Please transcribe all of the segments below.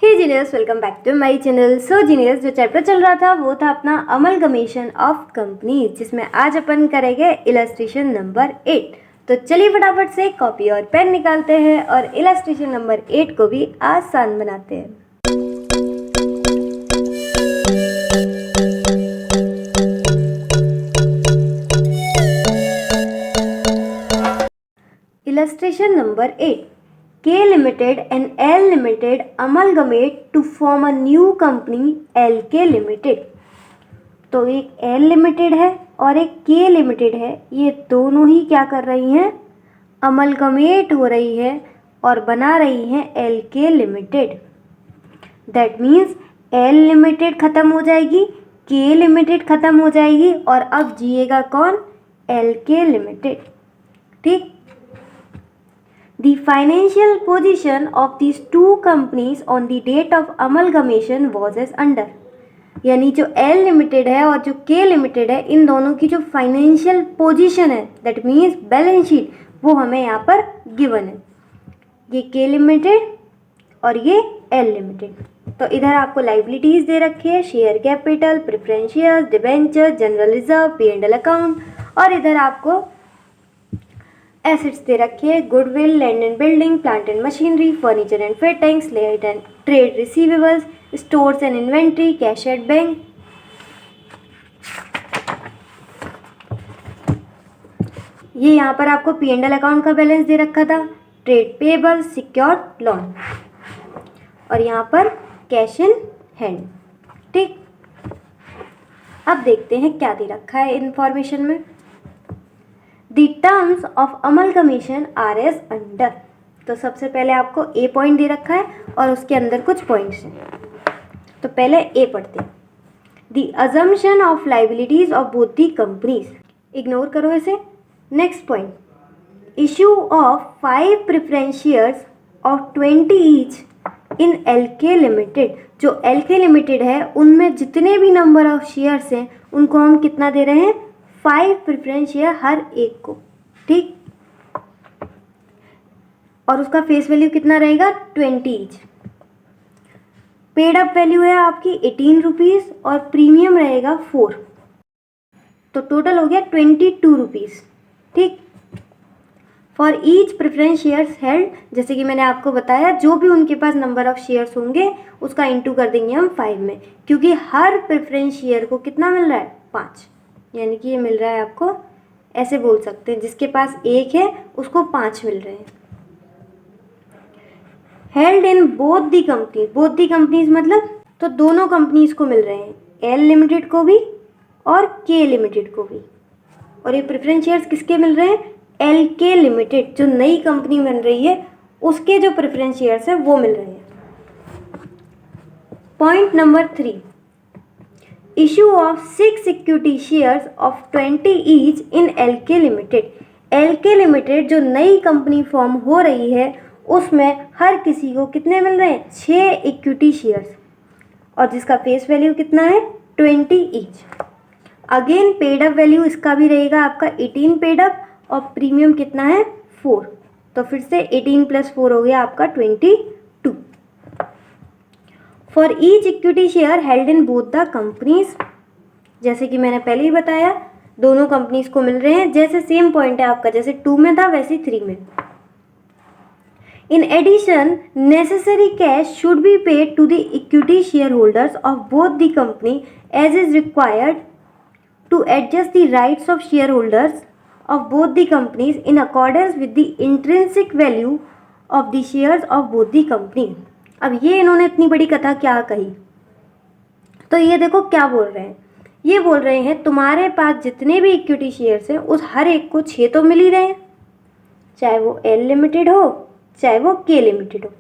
Hey genius, welcome back to my channel. So genius, जो chapter चल रहा था वो था अपना अमलगमेशन ऑफ कंपनीज, जिसमें आज अपन करेंगे इलस्ट्रेशन नंबर 8। तो चलिए फटाफट से कॉपी और पेन निकालते हैं और इलस्ट्रेशन नंबर 8 को भी आसान बनाते हैं। Illustration number 8. K Limited and L Limited amalgamate to form a new company LK Limited. तो एक L Limited है और एक K Limited है, ये दोनों ही क्या कर रही हैं, अमलगमेट हो रही है और बना रही हैं LK Limited. That means L Limited ख़त्म हो जाएगी, K Limited ख़त्म हो जाएगी और अब जिएगा कौन, LK Limited. ठीक। The financial position of these two companies on the date of amalgamation was as under. यानी जो L लिमिटेड है और जो K लिमिटेड है, इन दोनों की जो फाइनेंशियल पोजीशन है, दैट मीन्स बैलेंस शीट, वो हमें यहाँ पर गिवन है। ये K लिमिटेड और ये L लिमिटेड। तो इधर आपको लाइबिलिटीज दे रखी है, share capital, preference shares, debenture, general reserve, P&L account, और इधर आपको एसेट्स दे रखे हैं, goodwill, land and building, plant and machinery, furniture and fittings, let and trade receivables, stores and inventory, cash at bank. ये यहाँ पर आपको P&L अकाउंट का बैलेंस दे रखा था, ट्रेड पेबल, सिक्योर्ड लोन, और यहाँ पर कैश इन हैंड। ठीक। अब देखते हैं क्या दे रखा है इंफॉर्मेशन में। The terms of amalgamation are as under. तो सबसे पहले आपको A पॉइंट दे रखा है और उसके अंदर कुछ पॉइंट्स हैं, तो पहले A पढ़ते हैं। The assumption of liabilities of both the companies. Ignore करो इसे। Next point, issue of 5 preference shares of 20 each in LK Limited. जो LK Limited है उनमें जितने भी नंबर ऑफ शेयर्स हैं उनको हम कितना दे रहे हैं, 5 प्रेफरेंस शेयर हर एक को। ठीक। और उसका फेस वैल्यू कितना रहेगा, 20 ईच। पेड अप वैल्यू है आपकी 18 रुपीज़ और प्रीमियम रहेगा 4, तो टोटल हो गया 22 रुपीज़। ठीक। For each preference shares held, जैसे कि मैंने आपको बताया, जो भी उनके पास नंबर ऑफ शेयर्स होंगे उसका इंटू कर देंगे हम 5 में, क्योंकि हर प्रेफरेंस शेयर को कितना मिल रहा है, 5, यानी कि ये मिल रहा है आपको, ऐसे बोल सकते हैं, जिसके पास 1 है उसको 5 मिल रहे हैं। Held in both the company, both the companies मतलब तो दोनों कंपनीज को मिल रहे हैं, L लिमिटेड को भी और K लिमिटेड को भी। और ये प्रेफरेंस शेयर्स किसके मिल रहे हैं, LK लिमिटेड, जो नई कंपनी बन रही है उसके जो प्रेफरेंस शेयर्स हैं वो मिल रहे हैं। Point number 3, issue of 6 equity shares of 20 each in LK Limited. LK Limited जो नई कंपनी फॉर्म हो रही है उसमें हर किसी को कितने मिल रहे हैं, 6 इक्विटी शेयर्स, और जिसका फेस वैल्यू कितना है, 20 each. Again paid up value इसका भी रहेगा आपका 18 पेड अप और प्रीमियम कितना है, 4, तो फिर से 18 + 4 हो गया आपका 22। For each equity share held in both the companies, जैसे कि मैंने पहले ही बताया, दोनों कंपनीज को मिल रहे हैं, जैसे सेम पॉइंट है आपका, जैसे 2 में था वैसे 3 में। In addition necessary cash should be paid to the equity share holders of both the company as is required to adjust the rights of share holders of both the companies in accordance with the intrinsic value of the shares of both the company. अब ये इन्होंने इतनी बड़ी कथा क्या कही, तो ये देखो क्या बोल रहे हैं, ये बोल रहे हैं तुम्हारे पास जितने भी इक्विटी शेयर्स हैं उस हर एक को 6 तो मिल ही रहे हैं, चाहे वो L लिमिटेड हो चाहे वो K लिमिटेड हो,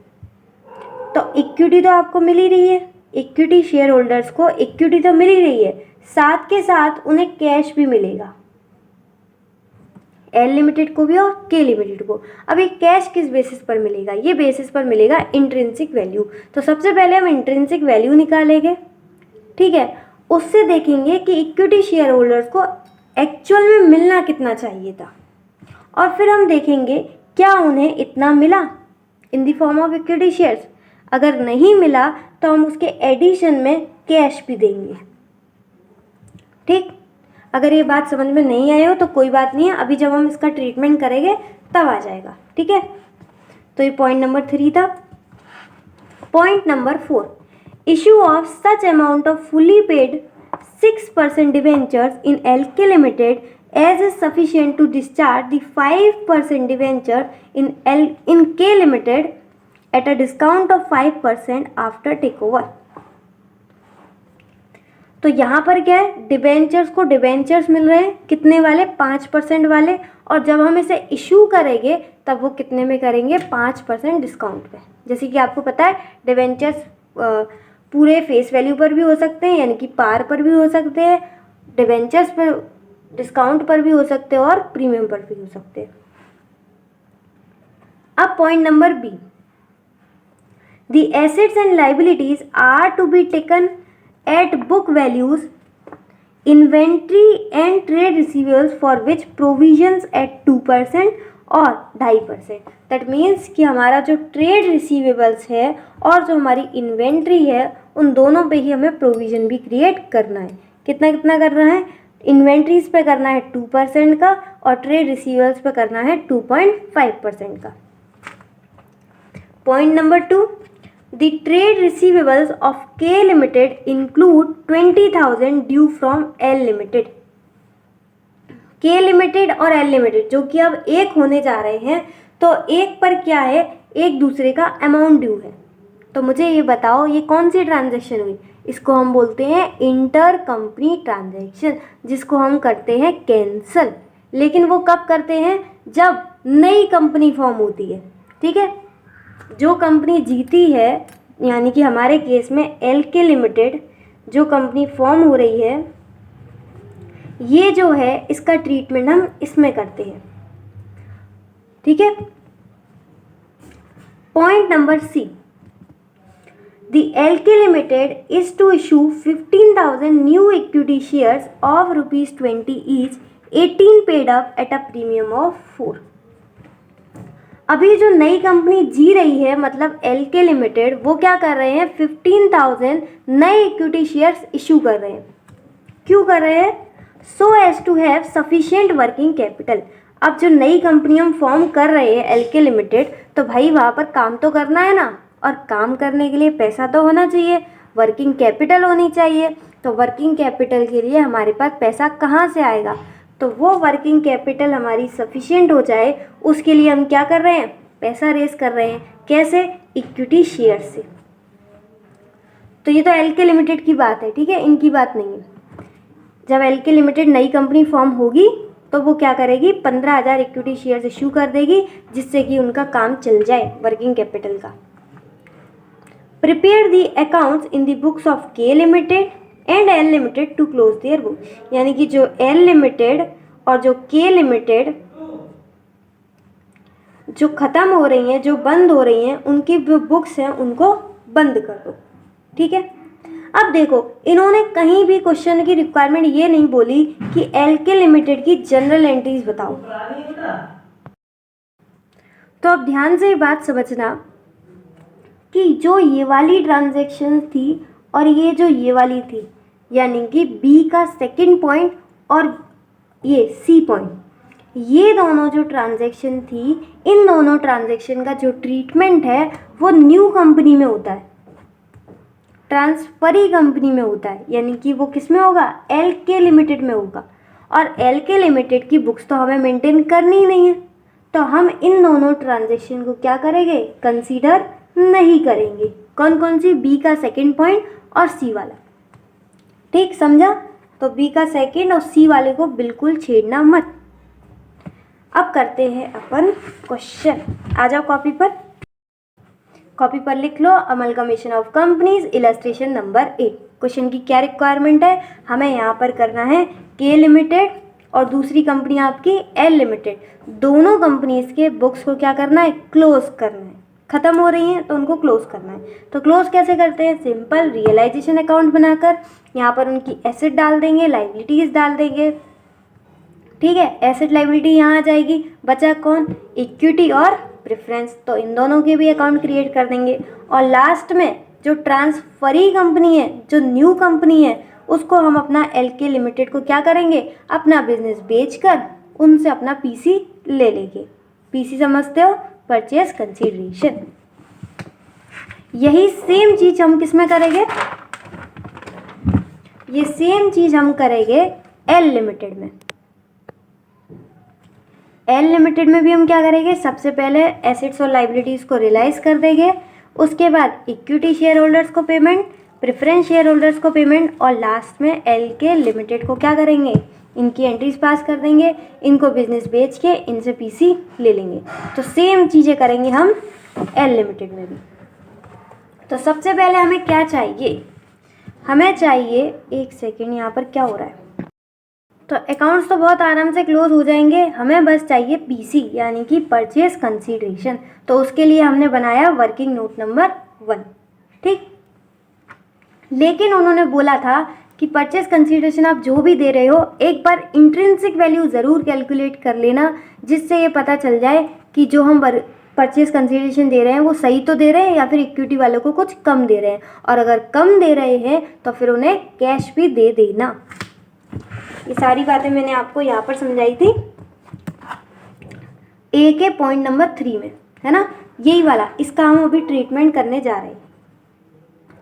तो इक्विटी तो आपको मिल ही रही है, इक्विटी शेयर होल्डर्स को इक्विटी तो मिल ही रही है, साथ के साथ उन्हें कैश भी मिलेगा, L लिमिटेड को भी और K लिमिटेड को। अब ये कैश किस बेसिस पर मिलेगा, ये बेसिस पर मिलेगा इंट्रिंसिक वैल्यू। तो सबसे पहले हम इंट्रिंसिक वैल्यू निकालेंगे, ठीक है, उससे देखेंगे कि इक्विटी शेयर होल्डर्स को एक्चुअल में मिलना कितना चाहिए था, और फिर हम देखेंगे क्या उन्हें इतना मिला इन the form of equity shares. अगर नहीं मिला तो हम उसके एडिशन में कैश भी देंगे। ठीक, अगर ये बात समझ में नहीं आई हो तो कोई बात नहीं है, अभी जब हम इसका ट्रीटमेंट करेंगे तब आ जाएगा। ठीक है, तो ये पॉइंट नंबर 3 था। Point number 4, issue of such amount of fully paid 6% debentures in LK limited as is sufficient to discharge the 5% debenture in K Limited at a discount of 5% after takeover। तो यहाँ पर क्या है, debentures को debentures मिल रहे हैं कितने वाले, 5% वाले, और जब हम इसे इशू करेंगे तब वो कितने में करेंगे, 5% डिस्काउंट पे। जैसे कि आपको पता है डिबेंचर्स पूरे फेस वैल्यू पर भी हो सकते हैं, यानी कि पार पर भी हो सकते हैं, डिबेंचर्स पर डिस्काउंट पर भी हो सकते हैं और प्रीमियम पर भी हो सकते हैं। अब point number B, the assets and liabilities are to be taken at book values, inventory and trade receivables for which provisions at 2% और 2.5%। दैट मीन्स कि हमारा जो ट्रेड रिसीवेबल्स है और जो हमारी इन्वेंट्री है उन दोनों पे ही हमें प्रोविजन भी क्रिएट करना है। कितना कितना करना है, इन्वेंट्रीज पे करना है 2% का और ट्रेड रिसीवेबल्स पे करना है 2.5% का। Point number 2, the trade receivables of K limited include 20,000 due from L limited. K limited और L लिमिटेड जो कि अब एक होने जा रहे हैं, तो एक पर क्या है, एक दूसरे का अमाउंट ड्यू है। तो मुझे ये बताओ ये कौन सी ट्रांजैक्शन हुई, इसको हम बोलते हैं इंटर कंपनी ट्रांजैक्शन, जिसको हम करते हैं कैंसल। लेकिन वो कब करते हैं, जब नई कंपनी फॉर्म होती है। ठीक है, जो कंपनी जीती है, यानी कि हमारे केस में LK लिमिटेड जो कंपनी फॉर्म हो रही है, ये जो है इसका ट्रीटमेंट हम इसमें करते हैं। ठीक है, point number C, The LK Limited is to issue 15,000 new equity shares of ₹20 each, 18 paid up at a premium of 4। अभी जो नई कंपनी जी रही है मतलब LK लिमिटेड, वो क्या कर रहे हैं, 15,000 नए इक्विटी शेयर्स इशू कर रहे हैं। क्यों कर रहे हैं, so as to have sufficient working capital. अब जो नई कंपनी हम फॉर्म कर रहे हैं LK लिमिटेड, तो भाई वहाँ पर काम तो करना है ना, और काम करने के लिए पैसा तो होना चाहिए, वर्किंग कैपिटल होनी चाहिए। तो वर्किंग कैपिटल के लिए हमारे पास पैसा कहाँ से आएगा, तो वो वर्किंग कैपिटल हमारी सफिशिएंट हो जाए उसके लिए हम क्या कर रहे हैं, पैसा रेस कर रहे हैं। कैसे, इक्विटी शेयर से। तो ये तो LK लिमिटेड की बात है, ठीक है, इनकी बात नहीं है। जब LK लिमिटेड नई कंपनी फॉर्म होगी तो वो क्या करेगी, 15,000 इक्विटी शेयर्स इशू कर देगी, जिससे कि उनका काम चल जाए वर्किंग कैपिटल का। Prepare the accounts in the books of K limited and L limited to close their book. यानी कि जो L लिमिटेड और जो K लिमिटेड जो ख़त्म हो रही हैं, जो बंद हो रही हैं, उनकी जो बुक्स हैं उनको बंद कर दो। ठीक है, अब देखो इन्होंने कहीं भी क्वेश्चन की रिक्वायरमेंट ये नहीं बोली कि LK लिमिटेड की जनरल एंट्रीज बताओ। तो अब ध्यान से ये बात समझना कि जो ये वाली ट्रांजैक्शन थी और ये वाली थी, यानी कि B का सेकंड पॉइंट और ये C पॉइंट, ये दोनों जो ट्रांजैक्शन थी, इन दोनों ट्रांजैक्शन का जो ट्रीटमेंट है वो न्यू कंपनी में होता है, ट्रांसफरी कंपनी में होता है। यानी कि वो किस में होगा, LK लिमिटेड में होगा। और LK लिमिटेड की बुक्स तो हमें मेंटेन करनी ही नहीं है, तो हम इन दोनों ट्रांजैक्शन को क्या करेंगे, कंसीडर नहीं करेंगे। कौन कौन सी, B का सेकंड पॉइंट और C वाला। ठीक, समझा? तो B का सेकंड और C वाले को बिल्कुल छेड़ना मत। अब करते हैं अपन क्वेश्चन। आ जाओ कॉपी पर लिख लो, amalgamation of companies illustration number 8। Question की क्या रिक्वायरमेंट है, हमें यहाँ पर करना है K लिमिटेड और दूसरी कंपनी आपकी L लिमिटेड, दोनों कंपनीज के बुक्स को क्या करना है, क्लोज करना है। ख़त्म हो रही हैं तो उनको क्लोज करना है। तो क्लोज कैसे करते हैं, सिंपल रियलाइजेशन अकाउंट बनाकर यहाँ पर उनकी एसेट डाल देंगे, लाइबिलिटीज़ डाल देंगे। ठीक है, एसेट लाइबिलिटी यहाँ आ जाएगी, बचा कौन, इक्विटी और प्रेफरेंस, तो इन दोनों के भी अकाउंट क्रिएट कर देंगे। और लास्ट में जो ट्रांसफरी कंपनी है, जो न्यू कंपनी है, उसको हम अपना एलके लिमिटेड को क्या करेंगे, अपना बिजनेस बेचकर उनसे अपना पीसी ले लेंगे। पीसी समझते हो, परचेज कंसीडरेशन। यही सेम चीज हम किस में करेंगे, ये सेम चीज हम करेंगे एल लिमिटेड में। एल लिमिटेड में भी हम क्या करेंगे, सबसे पहले एसेट्स और लाइबिलिटीज को रियलाइज कर देंगे, उसके बाद इक्विटी शेयर होल्डर्स को पेमेंट, प्रेफरेंस शेयर होल्डर्स को पेमेंट, और लास्ट में एल के लिमिटेड को क्या करेंगे, इनकी एंट्रीज पास कर देंगे, इनको बिजनेस बेच के इनसे पीसी ले लेंगे। तो सेम चीज़ें करेंगे हम एल लिमिटेड में भी। तो सबसे पहले हमें क्या चाहिए, हमें चाहिए, एक सेकेंड, यहाँ पर क्या हो रहा है, तो अकाउंट्स तो बहुत आराम से क्लोज हो जाएंगे, हमें बस चाहिए पीसी यानी कि परचेज कंसीडरेशन। तो उसके लिए हमने बनाया वर्किंग नोट नंबर 1, ठीक। लेकिन उन्होंने बोला था कि परचेज कंसीडरेशन आप जो भी दे रहे हो एक बार इंट्रिंसिक वैल्यू ज़रूर कैलकुलेट कर लेना, जिससे ये पता चल जाए कि जो हम परचेज कंसीडरेशन दे रहे हैं वो सही तो दे रहे हैं या फिर इक्विटी वालों को कुछ कम दे रहे हैं, और अगर कम दे रहे हैं तो फिर उन्हें कैश भी दे देना। ये सारी बातें मैंने आपको यहाँ पर समझाई थी ए के पॉइंट नंबर 3 में, है ना, यही वाला, इसका हम अभी ट्रीटमेंट करने जा रहे हैं।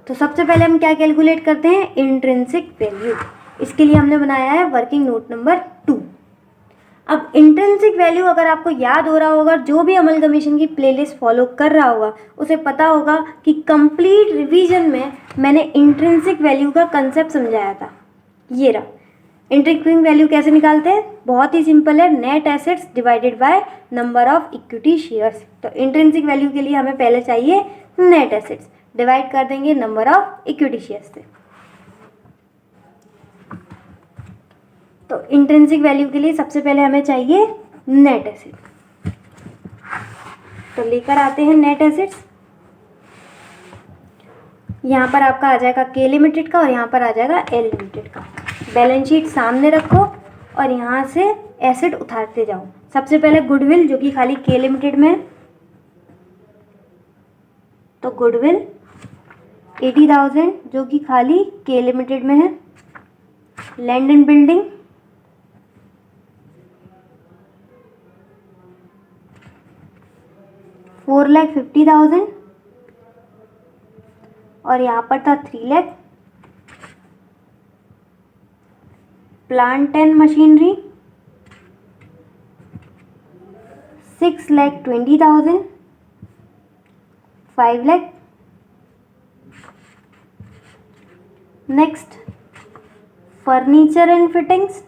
तो सबसे पहले हम क्या कैलकुलेट करते हैं, इंट्रिंसिक वैल्यू। इसके लिए हमने बनाया है वर्किंग नोट नंबर 2। अब इंट्रिंसिक वैल्यू अगर आपको याद हो रहा होगा, जो भी अमलगमेशन की प्लेलिस्ट फॉलो कर रहा होगा उसे पता होगा कि कंप्लीट रिवीजन में मैंने इंट्रिंसिक वैल्यू का कंसेप्ट समझाया था। ये रहा, इंट्रिंसिक वैल्यू कैसे निकालते हैं, बहुत ही सिंपल है, net assets divided by number of equity shares. तो इंट्रिंसिक वैल्यू के लिए हमें पहले चाहिए नेट एसेट्स, डिवाइड कर देंगे नंबर ऑफ इक्विटी शेयर्स से। तो इंट्रिंसिक वैल्यू के लिए सबसे पहले हमें चाहिए नेट एसेट। तो लेकर आते हैं नेट एसेट्स। यहाँ पर आपका आ जाएगा के लिमिटेड का और यहाँ पर आ जाएगा एल लिमिटेड का। बैलेंस शीट सामने रखो और यहाँ से एसेट उतारते जाओ। सबसे पहले गुडविल जो कि खाली के लिमिटेड में है, तो गुडविल 80,000 जो कि खाली के लिमिटेड में है। लैंड एंड बिल्डिंग 4,50,000 और यहाँ पर था 3 lakh. Plant and machinery 6,20,000, 5 lakh. Next furniture and fittings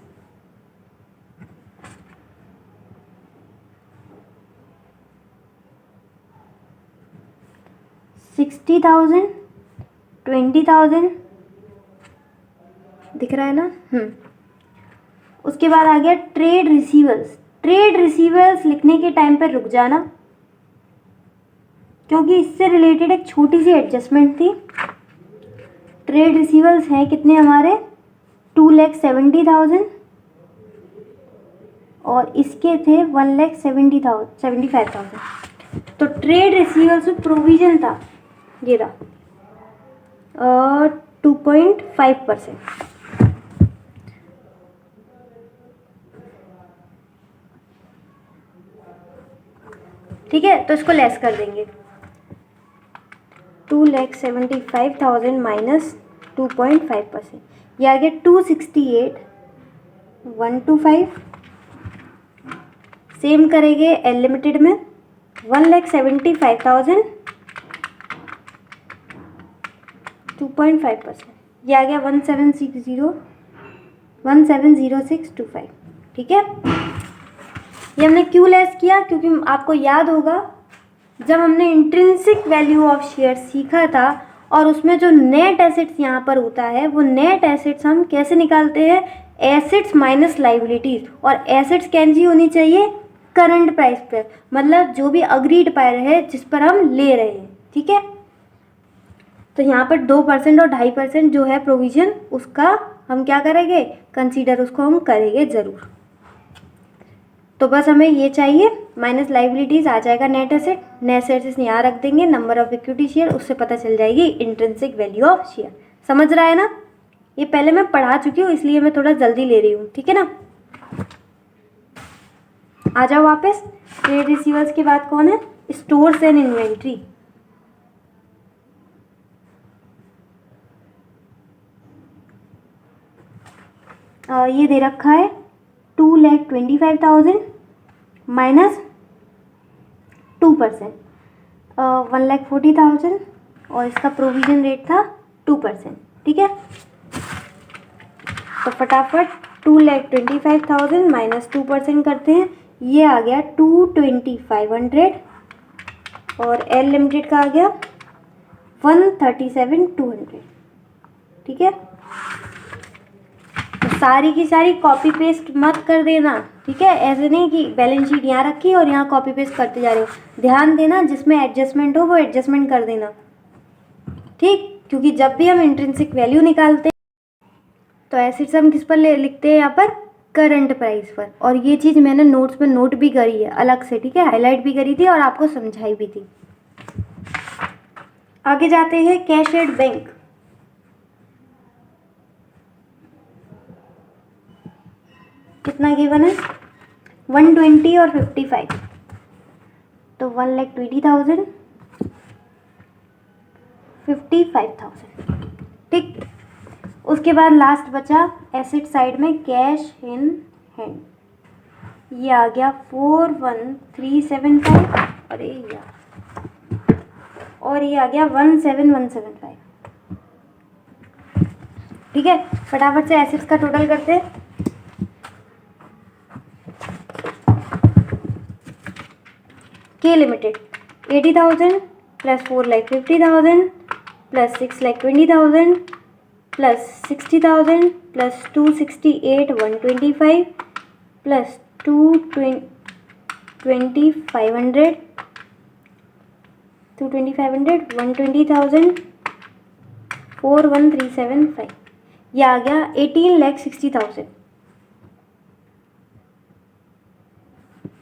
60,000, 20,000, दिख रहा है ना। उसके बाद आ गया ट्रेड रिसीवर्स। ट्रेड रिसीवर्स लिखने के टाइम पर रुक जाना, क्योंकि इससे रिलेटेड एक छोटी सी एडजस्टमेंट थी। ट्रेड रिसीवर्स हैं कितने हमारे, 2,70,000 और इसके थे 1,75,000। तो ट्रेड रिसीवर्स में प्रोविजन था ये रहा 2.5%। ठीक है, तो इसको लेस कर देंगे। 2,75,000 माइनस 2.5%, ये आ गया 268,125। सेम करेंगे एल लिमिटेड में 1,75,000 2.5%, ये आ गया 1,706,25। ठीक है, ये हमने क्यों लेस किया, क्योंकि आपको याद होगा जब हमने इंट्रिंसिक वैल्यू ऑफ शेयर सीखा था और उसमें जो नेट एसेट्स यहाँ पर होता है वो नेट एसेट्स हम कैसे निकालते हैं, एसेट्स माइनस लाइबिलिटीज। और एसेट्स कैसी होनी चाहिए, करंट प्राइस पर, मतलब जो भी अग्रीड प्राइस है जिस पर हम ले रहे हैं। ठीक है, तो यहाँ पर 2% और 2.5% जो है प्रोविजन, उसका हम क्या करेंगे, कंसीडर उसको हम करेंगे ज़रूर। तो तो बस हमें ये चाहिए, माइनस लाइबिलिटीज़ आ जाएगा नेट एसेट, नेट एसेट्स यहाँ रख देंगे, नंबर ऑफ इक्विटी शेयर, उससे पता चल जाएगी इंट्रिंसिक वैल्यू ऑफ शेयर। समझ रहा है ना? ये पहले मैं पढ़ा चुकी हूँ इसलिए मैं थोड़ा जल्दी ले रही हूँ, ठीक है ना। आ जाओ वापस। ट्रेड रिसीवर्स के बाद कौन है? Stores and inventory. ये दे रखा है 2,25,000 माइनस 2%, 1,40,000 और इसका प्रोविजन रेट था 2%, ठीक है। तो फटाफट 2,25,000 माइनस 2% करते हैं, ये आ गया 2,25,100 और एल लिमिटेड का आ गया 1,37,200, ठीक है। तो सारी की सारी कॉपी पेस्ट मत कर देना, ठीक है। ऐसे नहीं कि बैलेंस शीट यहाँ रखी और यहाँ कॉपी पेस्ट करते जा रहे हो, ध्यान देना जिसमें एडजस्टमेंट हो वो एडजस्टमेंट कर देना, ठीक। क्योंकि जब भी हम इंट्रिंसिक वैल्यू निकालते हैं तो एसेट्स हम किस पर लिखते हैं? यहाँ पर करंट प्राइस पर। और ये चीज़ मैंने नोट्स पर नोट भी करी है अलग से, ठीक है, हाईलाइट भी करी थी और आपको समझाई भी थी। आगे जाते हैं कैश एट बैंक। कितना गिवन है? 120 और 55, तो 1,20,000 55,000, ठीक। उसके बाद लास्ट बचा एसेट साइड में कैश इन हैंड, ये आ गया 41,375 और ये आ गया 17,175, ठीक है। फटाफट से एसेट्स का टोटल करते हैं। के limited 80,000 plus 4,50,000 plus 6,20,000 plus 60,000 plus 268,125 plus 2,25,100 120,000 41,375, ये आ गया 18,60,000।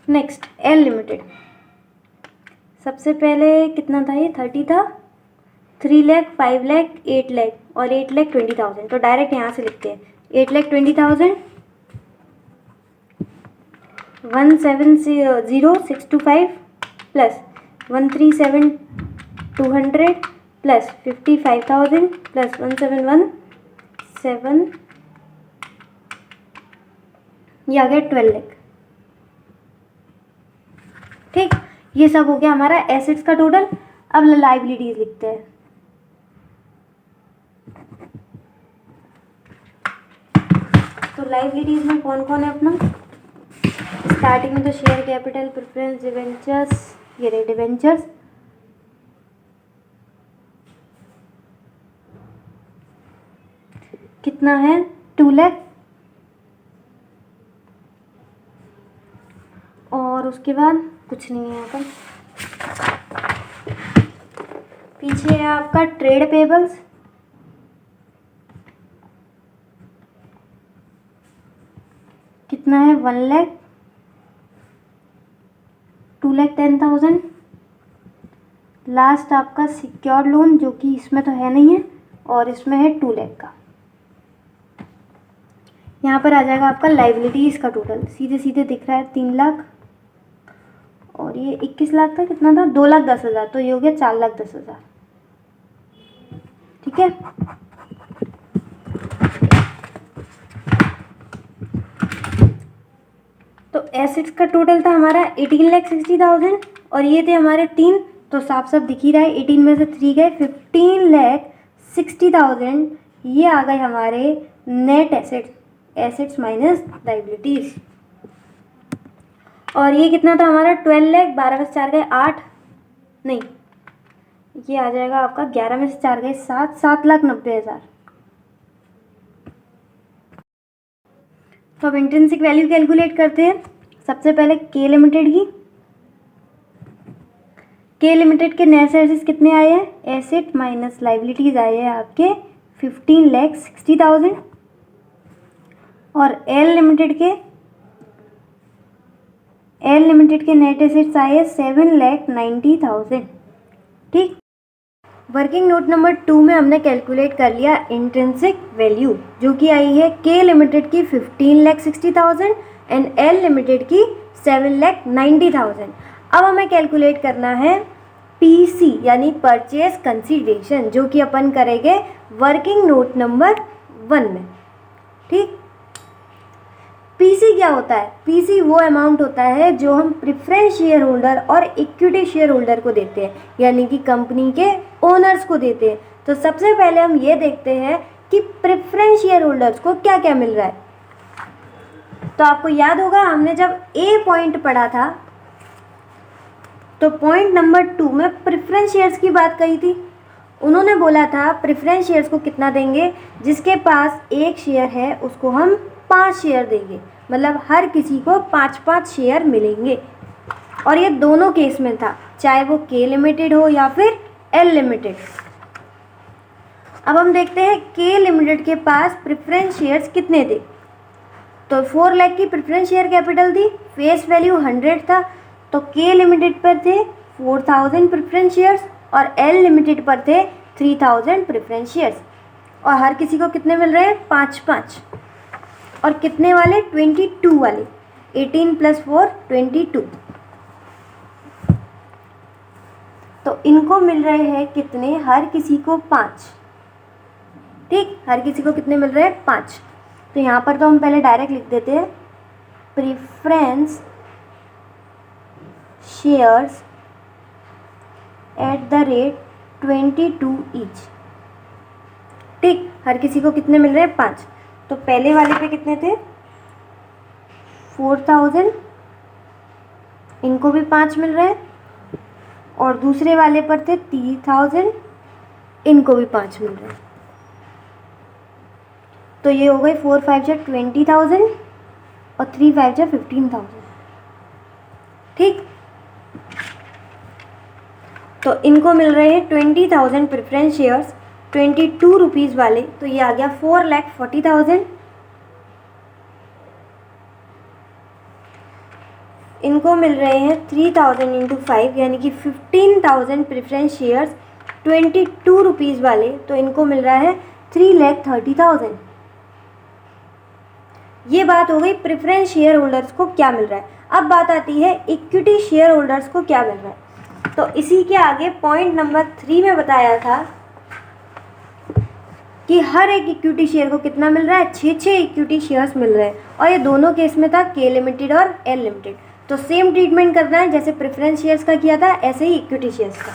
नेक्स्ट एल लिमिटेड, सबसे पहले कितना था? ये 30 था, 3 लाख, 5 लाख, 8 लाख और 8,20,000, तो डायरेक्ट यहाँ से लिखते हैं 8,20,000 170,625 प्लस 137,200 प्लस 55,000 प्लस 171,7, ये आ गया 12 लाख, ठीक। ये सब हो गया हमारा एसेट्स का टोटल। अब लाइबिलिटीज लिखते हैं। तो लाइबिलिटीज में कौन कौन है अपना? स्टार्टिंग में तो शेयर कैपिटल, प्रेफरेंस, डिवेंचर्स, ये रहे डिवेंचर्स, कितना है? 2 लाख। और उसके बाद कुछ नहीं है यहाँ पर। पीछे है आपका ट्रेड पेबल्स, कितना है? 1 लाख, 2,10,000। लास्ट आपका सिक्योर्ड लोन, जो कि इसमें तो है नहीं है, और इसमें है 2 लाख का। यहाँ पर आ जाएगा आपका लाइबिलिटीज का टोटल, सीधे सीधे दिख रहा है 3 लाख और ये 21 लाख था, कितना था? 2,10,000, तो ये हो गया 4,10,000, ठीक है। तो एसेट्स का टोटल था हमारा 18,60,000 और ये थे हमारे 3, तो साफ साफ दिख ही रहा है 18 में से 3 गए, 15,60,000 ये आ गए हमारे नेट एसेट्स माइनस लाइबिलिटीज। और ये कितना था हमारा? 12 लाख, 12 में से 4 गए 8, नहीं ये आ जाएगा आपका 11 में से 4 गए 7, 7,90,000। तो अब इंट्रिंसिक वैल्यू कैलकुलेट करते हैं। सबसे पहले के लिमिटेड की, के लिमिटेड के नेट एसेट्स कितने आए हैं? एसेट माइनस लाइबिलिटीज आए हैं आपके 15,60,000 और एल लिमिटेड के एल लिमिटेड के नेट एसेट्स आए 7,90,000। ठीक, वर्किंग नोट नंबर 2 में हमने कैलकुलेट कर लिया इंट्रिंसिक वैल्यू, जो कि आई है के लिमिटेड की 15,60,000 एंड एल लिमिटेड की 7,90,000। अब हमें कैलकुलेट करना है पीसी यानी परचेज कंसीडरेशन, जो कि अपन करेंगे वर्किंग नोट नंबर 1 में। ठीक, पीसी क्या होता है? पीसी वो अमाउंट होता है जो हम प्रेफरेंस शेयर होल्डर और इक्विटी शेयर होल्डर को देते हैं, यानी कि कंपनी के ओनर्स को देते हैं। तो सबसे पहले हम ये देखते हैं कि प्रेफरेंस शेयर होल्डर्स को क्या क्या मिल रहा है। तो आपको याद होगा हमने जब ए पॉइंट पढ़ा था तो पॉइंट नंबर 2 में प्रेफरेंस शेयर्स की बात कही थी। उन्होंने बोला था प्रेफरेंस शेयर्स को कितना देंगे, जिसके पास 1 शेयर है उसको हम 5 शेयर देंगे, मतलब हर किसी को 5-5 शेयर मिलेंगे। और ये दोनों केस में था, चाहे वो के लिमिटेड हो या फिर एल लिमिटेड। अब हम देखते हैं के लिमिटेड के पास प्रेफरेंस शेयर्स कितने थे। तो 4 लाख की प्रेफरेंस शेयर कैपिटल थी, फेस वैल्यू 100 था। तो के लिमिटेड पर थे 4,000 प्रेफरेंस शेयर्स और एल लिमिटेड पर थे 3,000 प्रेफरेंस शेयर्स। और हर किसी को कितने मिल रहे हैं? 5-5। और कितने वाले? 22 वाले। 18 + 4 22। तो इनको मिल रहे हैं कितने? हर किसी को 5। ठीक, हर किसी को कितने मिल रहे हैं? 5। तो यहाँ पर तो हम पहले डायरेक्ट लिख देते हैं preference shares at the rate 22 each. ठीक, हर किसी को कितने मिल रहे हैं? 5। तो पहले वाले पे कितने थे? 4,000, इनको भी 5 मिल रहे हैं। और दूसरे वाले पर थे 3,000, इनको भी 5 मिल रहे हैं। तो ये हो गई 4 5 जा 20,000 और 3 5 जा 15,000। ठीक, तो इनको मिल रहे हैं 20,000 प्रेफरेंस शेयर्स 22 रुपीज़ वाले। तो ये आ गया 4,40,000। इनको मिल रहे हैं 3,000 × 5 यानी कि 15,000 प्रेफरेंस शेयर्स 22 रुपीज़ वाले। तो इनको मिल रहा है 3,30,000। ये बात हो गई प्रेफरेंस शेयर होल्डर्स को क्या मिल रहा है। अब बात आती है इक्विटी शेयर होल्डर्स को क्या मिल रहा है। तो इसी के आगे पॉइंट नंबर 3 में बताया था कि हर एक इक्विटी शेयर को कितना मिल रहा है? 6 इक्विटी शेयर्स मिल रहे हैं। और ये दोनों केस में था के लिमिटेड और एल लिमिटेड। तो सेम ट्रीटमेंट करना है जैसे प्रेफरेंस शेयर्स का किया था, ऐसे ही इक्विटी शेयर्स का।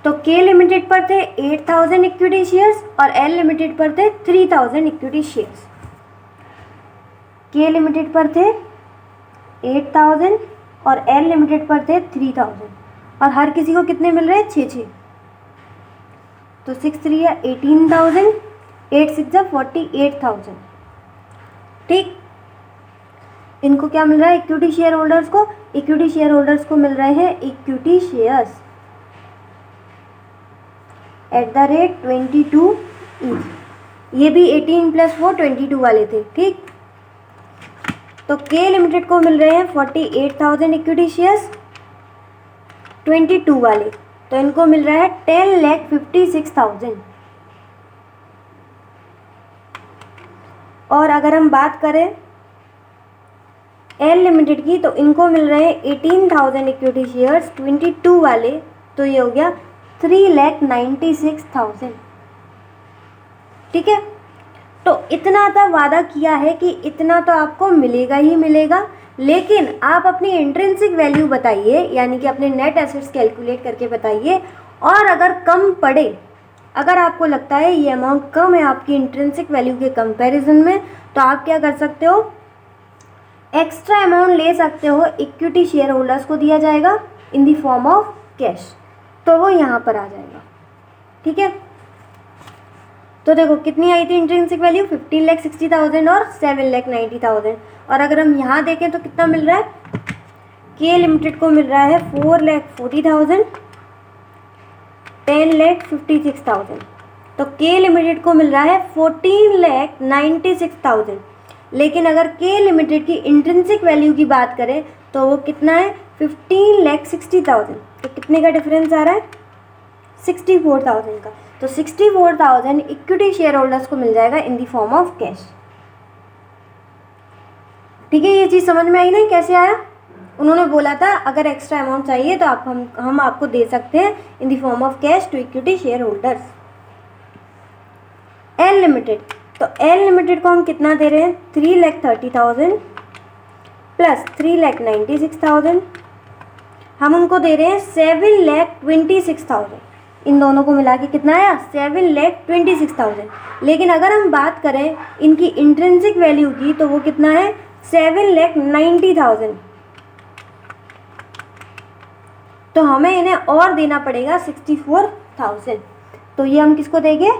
तो के लिमिटेड पर थे 8,000 इक्विटी शेयर्स और एल लिमिटेड पर थे 3,000 इक्विटी शेयर्स। के लिमिटेड पर थे 8,000 और एल लिमिटेड पर थे 3,000। और हर किसी को कितने मिल रहे हैं? 6। तो 6 3 या 18,000, 8 6 जा 48,000। ठीक, इनको क्या मिल रहा है? इक्विटी शेयर होल्डर्स को। इक्विटी शेयर होल्डर्स को मिल रहे हैं equity shares at the rate 22 each. ये भी 18 + 4 22 वाले थे। ठीक, तो के लिमिटेड को मिल रहे हैं 48,000 इक्विटी शेयर्स 22 वाले। तो इनको मिल रहा है 10,56,000। और अगर हम बात करें एल लिमिटेड की, तो इनको मिल रहे हैं 18,000 इक्विटी शेयर्स 22 वाले। तो ये हो गया 3,96,000। ठीक है, तो इतना तो वादा किया है कि इतना तो आपको मिलेगा ही मिलेगा, लेकिन आप अपनी इंट्रिंसिक वैल्यू बताइए, यानी कि अपने नेट एसेट्स कैलकुलेट करके बताइए। और अगर कम पड़े, अगर आपको लगता है ये अमाउंट कम है आपकी इंट्रिंसिक वैल्यू के कंपैरिजन में, तो आप क्या कर सकते हो? एक्स्ट्रा अमाउंट ले सकते हो, इक्विटी शेयर होल्डर्स को दिया जाएगा इन द फॉर्म ऑफ कैश, तो वो यहाँ पर आ जाएगा। ठीक है, तो देखो कितनी आई थी इंट्रिंसिक वैल्यू? 15,60,000 और 7,90,000। और अगर हम यहाँ देखें तो कितना मिल रहा है? के लिमिटेड को मिल रहा है 4,40,000, 10,56,000। तो के लिमिटेड को मिल रहा है 14,96,000। लेकिन अगर के लिमिटेड की इंट्रिंसिक वैल्यू की बात करें तो वो कितना है 15,60,000। तो कितने का डिफरेंस आ रहा है 64,000 का। तो 64,000 इक्विटी शेयर होल्डर्स को मिल जाएगा इन द फॉर्म ऑफ कैश। ठीक है, ये चीज़ समझ में आई नहीं कैसे आया? उन्होंने बोला था अगर एक्स्ट्रा अमाउंट चाहिए तो हम आपको दे सकते हैं in the form of cash to equity share holders. L limited, तो एल लिमिटेड को हम कितना दे रहे हैं 3,30,000 प्लस 3,96,000, हम उनको दे रहे हैं 7,26,000। इन दोनों को मिला के कितना आया 7,26,000। लेकिन अगर हम बात करें इनकी इंट्रिंसिक वैल्यू की तो वो कितना है 7,90,000। तो हमें इन्हें और देना पड़ेगा 64,000। तो ये हम किसको देंगे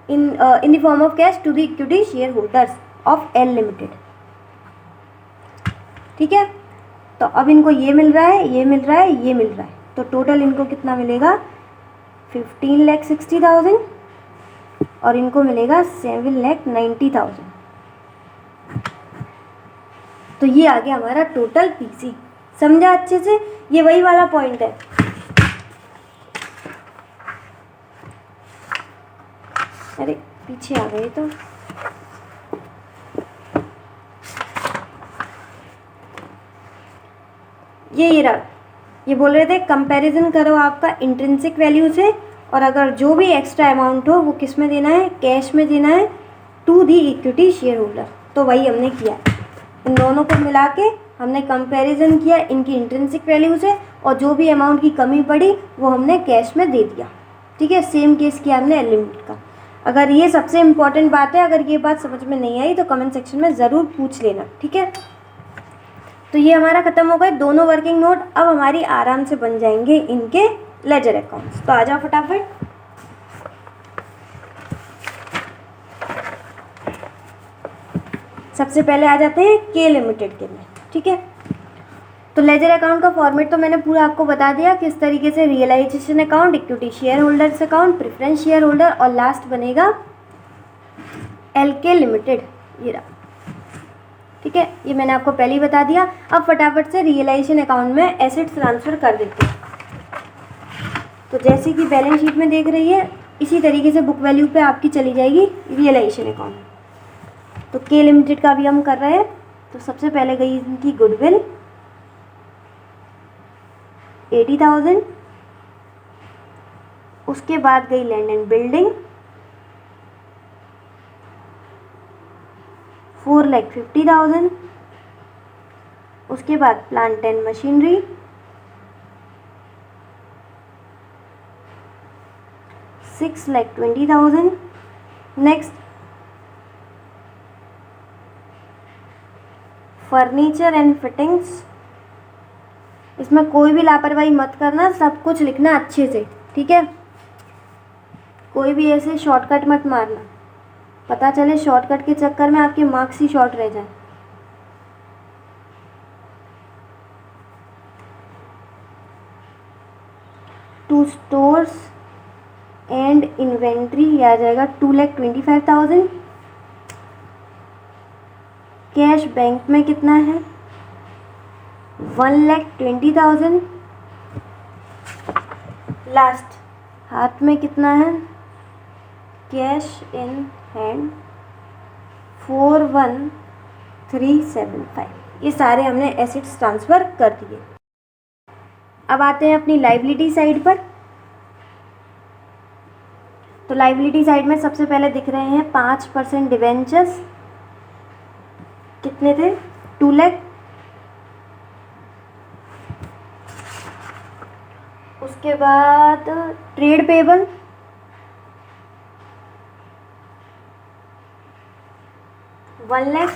in the form of cash to the equity share holders of L limited. ठीक है, तो अब इनको ये मिल रहा है, ये मिल रहा है, ये मिल रहा है, तो टोटल इनको कितना मिलेगा 15,60,000 और इनको मिलेगा 7,90,000। तो ये आ गया हमारा टोटल पीसी। समझा अच्छे से? ये वही वाला पॉइंट है। अरे पीछे आ गए तो ये रहा। ये बोल रहे थे कंपैरिजन करो आपका इंट्रिंसिक वैल्यू से, और अगर जो भी एक्स्ट्रा अमाउंट हो वो किस में देना है, कैश में देना है to the equity share holder. तो वही हमने किया, इन दोनों को मिला के हमने कंपैरिजन किया इनकी इंट्रिंसिक वैल्यू से, और जो भी अमाउंट की कमी पड़ी वो हमने कैश में दे दिया। ठीक है, सेम केस किया हमने एल लिमिटेड का। अगर ये सबसे इम्पॉर्टेंट बात है, अगर ये बात समझ में नहीं आई तो कमेंट सेक्शन में ज़रूर पूछ लेना। ठीक है, तो ये हमारा ख़त्म हो गए दोनों वर्किंग नोट। अब हमारी आराम से बन जाएंगे इनके लेजर अकाउंट्स। तो आ जाओ फटाफट। सबसे पहले आ जाते हैं के लिमिटेड के में। ठीक है, तो लेजर अकाउंट का फॉर्मेट तो मैंने पूरा आपको बता दिया किस तरीके से, realisation account, equity share holders account, preference share holder, और लास्ट बनेगा एल के लिमिटेड। ये रहा। ठीक है, ये मैंने आपको पहले ही बता दिया। अब फटाफट से रियलाइजेशन अकाउंट में एसेट्स ट्रांसफ़र कर देते हैं। तो जैसे कि बैलेंस शीट में देख रही है इसी तरीके से बुक वैल्यू पे आपकी चली जाएगी रियलाइजेशन अकाउंट। तो के लिमिटेड का भी हम कर रहे हैं। तो सबसे पहले गई इनकी गुडविल 80,000, उसके बाद गई लैंड एंड बिल्डिंग 4,50,000, उसके बाद plant and machinery 6,20,000। Next furniture and fittings, इसमें कोई भी लापरवाही मत करना, सब कुछ लिखना अच्छे से। ठीक है, कोई भी ऐसे शॉर्टकट मत मारना, पता चले शॉर्टकट के चक्कर में आपके मार्क्स ही शॉर्ट रह जाए। टू स्टोर्स एंड इन्वेंट्री ये आ जाएगा 2,25,000। कैश बैंक में कितना है 1,20,000। लास्ट हाथ में कितना है कैश इन हैंड 41,375। ये सारे हमने एसेट्स ट्रांसफ़र कर दिए। अब आते हैं अपनी लाइबिलिटी साइड पर। तो लाइबिलिटी साइड में सबसे पहले दिख रहे हैं 5% डिवेंचर्स, कितने थे 2 लाख। उसके बाद trade payable 1 lakh.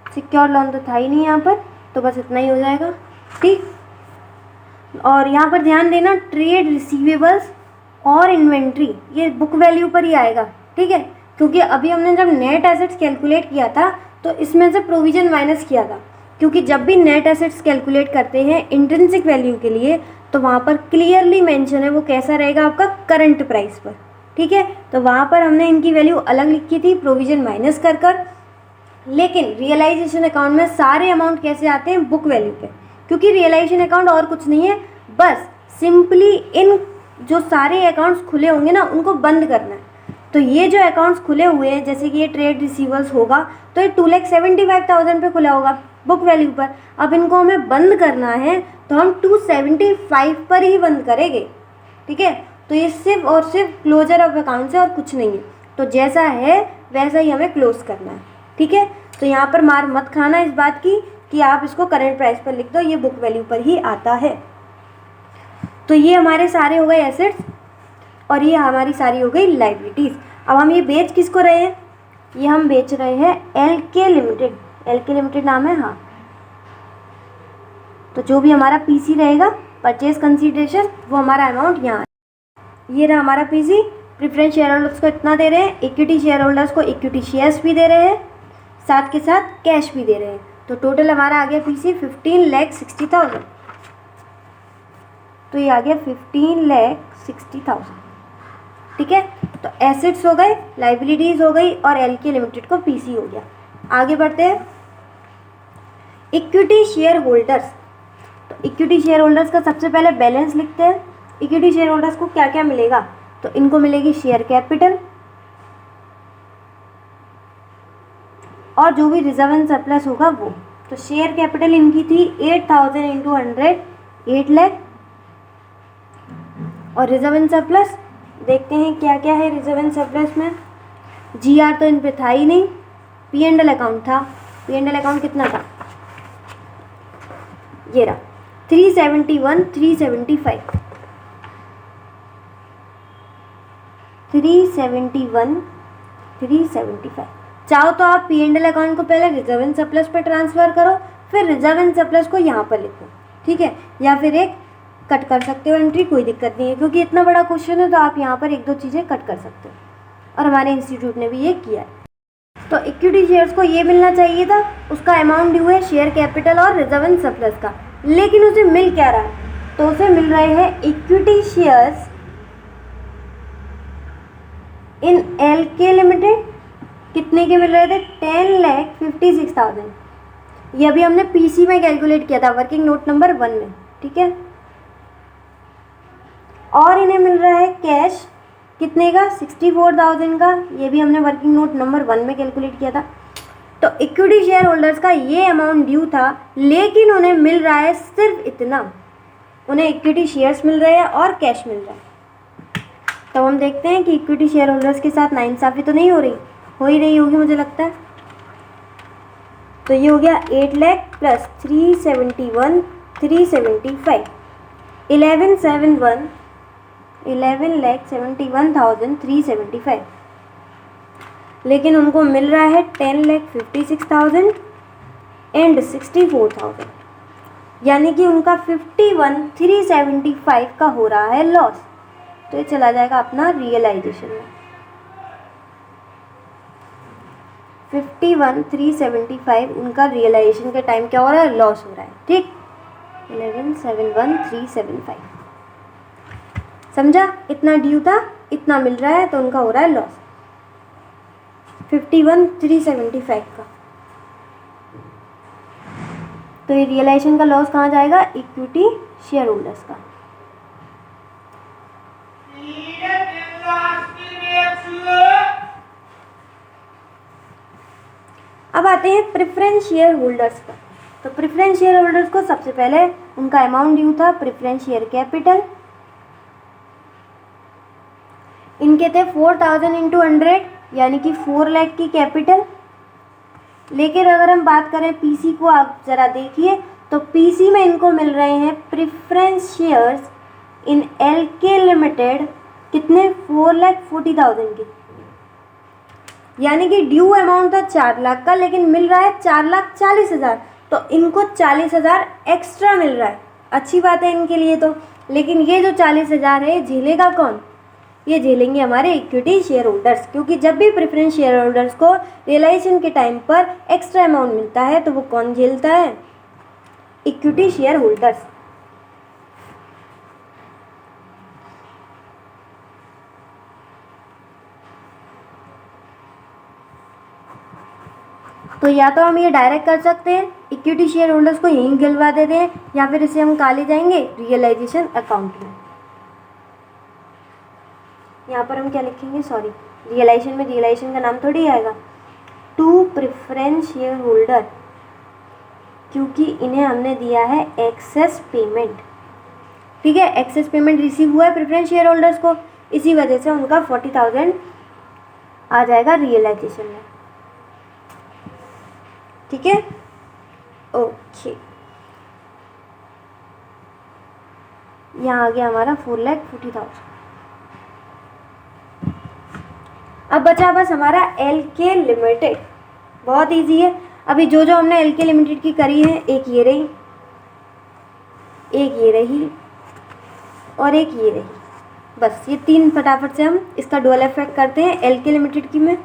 Secure loan तो था ही नहीं यहाँ पर, तो बस इतना ही हो जाएगा। ठीक, और यहाँ पर ध्यान देना ट्रेड रिसीवेबल्स और इन्वेंट्री ये बुक वैल्यू पर ही आएगा। ठीक है, क्योंकि अभी हमने जब नेट एसेट्स कैलकुलेट किया था तो इसमें से प्रोविज़न माइनस किया था, क्योंकि जब भी नेट एसेट्स कैलकुलेट करते हैं इंट्रिंसिक वैल्यू के लिए तो वहाँ पर क्लियरली मेंशन है वो कैसा रहेगा आपका करंट प्राइस पर। ठीक है। तो वहाँ पर हमने इनकी वैल्यू अलग लिखी थी प्रोविजन माइनस कर। लेकिन रियलाइजेशन अकाउंट में सारे अमाउंट कैसे आते हैं, बुक वैल्यू पे, क्योंकि रियलाइजेशन अकाउंट और कुछ नहीं है, बस सिंपली इन जो सारे अकाउंट्स खुले होंगे ना उनको बंद करना है। तो ये जो अकाउंट्स खुले हुए हैं, जैसे कि ये ट्रेड रिसीवर्स होगा तो ये 2,75,000 पे खुला होगा बुक वैल्यू पर। अब इनको हमें बंद करना है तो हम 275 पर ही बंद करेंगे, ठीक है। तो ये सिर्फ और सिर्फ क्लोजर ऑफ अकाउंट है और कुछ नहीं है। तो जैसा है वैसा ही हमें क्लोज करना है, ठीक है। तो यहाँ पर मार मत खाना इस बात की कि आप इसको करंट प्राइस पर लिख दो, ये बुक वैल्यू पर ही आता है। तो ये हमारे सारे हो गए एसेट्स और ये हमारी सारी हो गई लाइबिलिटीज़। अब हम ये बेच किसको रहे हैं, ये हम बेच रहे हैं एलके लिमिटेड। एलके लिमिटेड नाम है, हाँ। तो जो भी हमारा पीसी रहेगा परचेज कंसीडरेशन, वो हमारा अमाउंट यहाँ है। ये रहा हमारा पीसी। प्रेफरेंस शेयर होल्डर्स को इतना दे रहे हैं, इक्विटी शेयर होल्डर्स को इक्विटी शेयर्स भी दे रहे हैं, साथ के साथ कैश भी दे रहे हैं। तो टोटल हमारा आ गया पीसी 15,60,000। तो ये आ गया 15,60,000, ठीक है। तो एसेट्स हो गए, लाइबिलिटीज़ हो गई और एलके लिमिटेड को पीसी हो गया। आगे बढ़ते हैं, इक्विटी शेयर होल्डर्स। तो इक्विटी शेयर होल्डर्स का सबसे पहले बैलेंस लिखते हैं। इक्विटी शेयर होल्डर्स को क्या क्या मिलेगा, तो इनको मिलेगी शेयर कैपिटल और जो भी रिजर्व एंड सरप्लस होगा वो। तो शेयर कैपिटल इनकी थी 8,000 इंटू 100, 8 लाख। और रिजर्व एंड सरप्लस देखते हैं क्या क्या है रिजर्व एंड सरप्लस में। जीआर तो इन पे था ही नहीं, पी&एल अकाउंट था। पी&एल अकाउंट कितना था, ये रहा 371, 375, 371, 375। चाहो तो आप पी&एल अकाउंट को पहले रिजर्व एंड सरप्लस पे ट्रांसफ़र करो, फिर रिजर्व एंड सरप्लस को यहाँ पर लिखो, ठीक है। या फिर एक कट कर सकते हो एंट्री, कोई दिक्कत नहीं है, क्योंकि इतना बड़ा क्वेश्चन है तो आप यहाँ पर एक दो चीज़ें कट कर सकते हो, और हमारे इंस्टीट्यूट ने भी ये किया है। तो इक्विटी शेयर्स को ये मिलना चाहिए था, उसका अमाउंट ड्यू है शेयर कैपिटल और रिजर्व एंड सरप्लस का, लेकिन उसे मिल क्या रहा है, तो उसे मिल रहे हैं equity shares in L K limited. कितने के मिल रहे थे, 10,56,000। ये अभी हमने पीसी में कैलकुलेट किया था, वर्किंग नोट नंबर 1 में, ठीक है। और इन्हें मिल रहा है कैश कितने का, 64,000 का। ये भी हमने वर्किंग नोट नंबर 1 में कैलकुलेट किया था। तो इक्विटी शेयर होल्डर्स का ये अमाउंट ड्यू था, लेकिन उन्हें मिल रहा है सिर्फ इतना, उन्हें इक्विटी शेयर्स मिल रहे हैं और कैश मिल रहा है। तो हम देखते हैं कि इक्विटी शेयर होल्डर्स के साथ नाइंसाफ़ी तो नहीं हो रही, हो ही रही होगी मुझे लगता है। तो ये हो गया 8 लाख प्लस 371, 375, 11,71,375। लेकिन उनको मिल रहा है 10,56,000 एंड 64,000, यानी कि उनका 51,375 का हो रहा है लॉस। तो ये चला जाएगा अपना रियलाइजेशन में। 51,375 उनका रियलाइजेशन के टाइम क्या हो रहा है, लॉस हो रहा है, ठीक। 11,71,375 समझा, इतना ड्यू था, इतना मिल रहा है, तो उनका हो रहा है लॉस 51,375 का। तो ये रियलाइजेशन का लॉस कहाँ जाएगा, इक्विटी शेयर होल्डर्स का। अब आते हैं प्रेफरेंस शेयर होल्डर्स पर। तो प्रेफरेंस शेयर होल्डर्स को सबसे पहले उनका अमाउंट ड्यू था प्रेफरेंस शेयर कैपिटल, इनके थे 4,000 इंटू 100, यानी कि 4 लाख की कैपिटल। लेकिन अगर हम बात करें पीसी को, आप ज़रा देखिए, तो पीसी में इनको मिल रहे हैं preference shares in L K limited कितने, 4,40,000 की, यानी कि ड्यू अमाउंट था 4 लाख का, लेकिन मिल रहा है 4,40,000। तो इनको 40,000 एक्स्ट्रा मिल रहा है, अच्छी बात है इनके लिए तो। लेकिन ये जो 40,000 है, झेलेगा कौन, ये झेलेंगे हमारे इक्विटी शेयर होल्डर्स, क्योंकि जब भी प्रेफरेंस शेयर होल्डर्स को रियलाइजेशन के टाइम पर एक्स्ट्रा अमाउंट मिलता है तो वो कौन झेलता है, इक्विटी शेयर होल्डर्स। तो या तो हम ये डायरेक्ट कर सकते हैं, इक्विटी शेयर होल्डर्स को यहीं गिलवा देते हैं, या फिर इसे हम काले जाएंगे रियलाइजेशन अकाउंट में। यहाँ पर हम क्या लिखेंगे, सॉरी रियलाइजेशन में रियलाइजेशन का नाम थोड़ी आएगा, टू प्रेफरेंस शेयर होल्डर, क्योंकि इन्हें हमने दिया है एक्सेस पेमेंट। ठीक है, एक्सेस पेमेंट रिसीव हुआ है प्रेफरेंस शेयर होल्डर्स को, इसी वजह से उनका 40,000 आ जाएगा रियलाइजेशन में। ठीक है, ओके, यहाँ आ गया हमारा 4,40,000। अब बचा बस हमारा एलके लिमिटेड। बहुत इजी है। अभी जो जो हमने एलके लिमिटेड की करी है, एक ये रही, एक ये रही और एक ये रही, बस ये तीन फटाफट से हम इसका डुअल इफेक्ट करते हैं एलके लिमिटेड की में।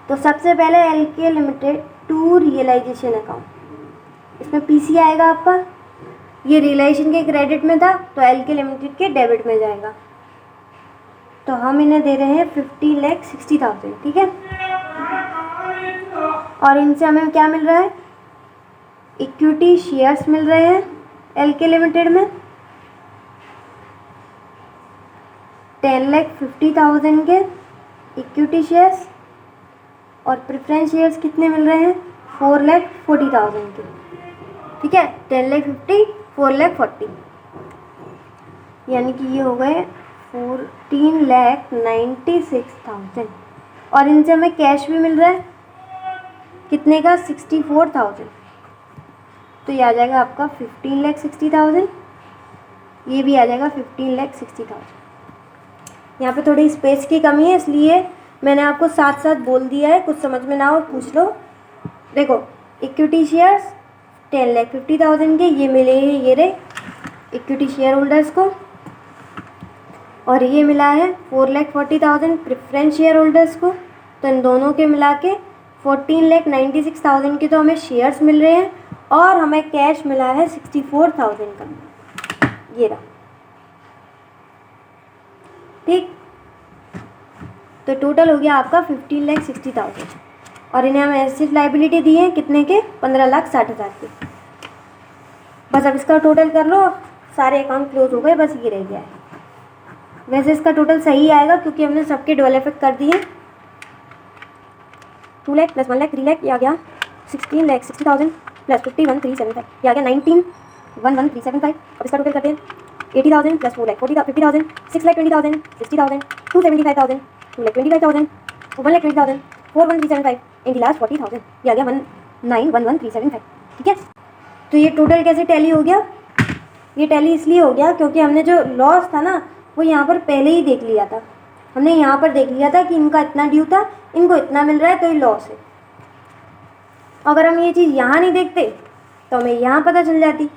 तो सबसे पहले L K limited to realisation account, इसमें पीसी आएगा आपका, ये रियलाइजेशन के क्रेडिट में था तो एलके लिमिटेड के डेबिट में जाएगा। तो हम इन्हें दे रहे हैं 50,60,000। ठीक है, और इनसे हमें क्या मिल रहा है, इक्विटी शेयर्स मिल रहे हैं एलके लिमिटेड में 10,50,000 के इक्विटी शेयर्स, और प्रेफरेंस शेयर्स कितने मिल रहे हैं, 4,40,000 के। ठीक है, 10,50,000 4,40,000, यानी कि ये हो गए 14,96,000। और इनसे हमें कैश भी मिल रहा है कितने का, 64,000। तो ये आ जाएगा आपका 15,60,000, ये भी आ जाएगा 15,60,000। यहाँ पे थोड़ी स्पेस की कमी है, इसलिए मैंने आपको साथ साथ बोल दिया है, कुछ समझ में ना हो पूछ लो। देखो, इक्विटी शेयर्स 10,50,000 के ये मिले हैं, ये रहे इक्विटी शेयर होल्डर्स को, और ये मिला है 4,40,000 प्रेफरेंस शेयर होल्डर्स को। तो इन दोनों के मिला के 14,96,000 के तो हमें शेयर्स मिल रहे हैं, और हमें कैश मिला है 64,000 का, ये रहा। ठीक, तो टोटल हो गया आपका 15,60,000, और इन्हें हम एसेट लाइबिलिटी दी है कितने के, 15,60,000 के। बस अब इसका टोटल कर लो, सारे अकाउंट क्लोज हो गए, बस ये रह गया है। वैसे इसका टोटल सही आएगा क्योंकि हमने सबके डबल इफेक्ट कर दिए। 2 लाख प्लस 1 लाख 3 लाख, ये आ गया 16,60,000 प्लस 51,375, ये आ गया 19,11,375। अब इसका टोटल करते हैं 80,000 प्लस 4,50,000 6,20,000 60,000 275,000 2,25,000 1,20,000 4,1375 इन लास्ट 40,000, ये आ गया 19,11,375। ठीक है, तो ये टोटल कैसे टैली हो गया, ये टैली इसलिए हो गया क्योंकि हमने जो लॉस था ना वो यहाँ पर पहले ही देख लिया था। हमने यहाँ पर देख लिया था कि इनका इतना ड्यू था, इनको इतना मिल रहा है, तो ये लॉस है। अगर हम ये चीज़ यहाँ नहीं देखते तो हमें यहाँ पता चल जाती,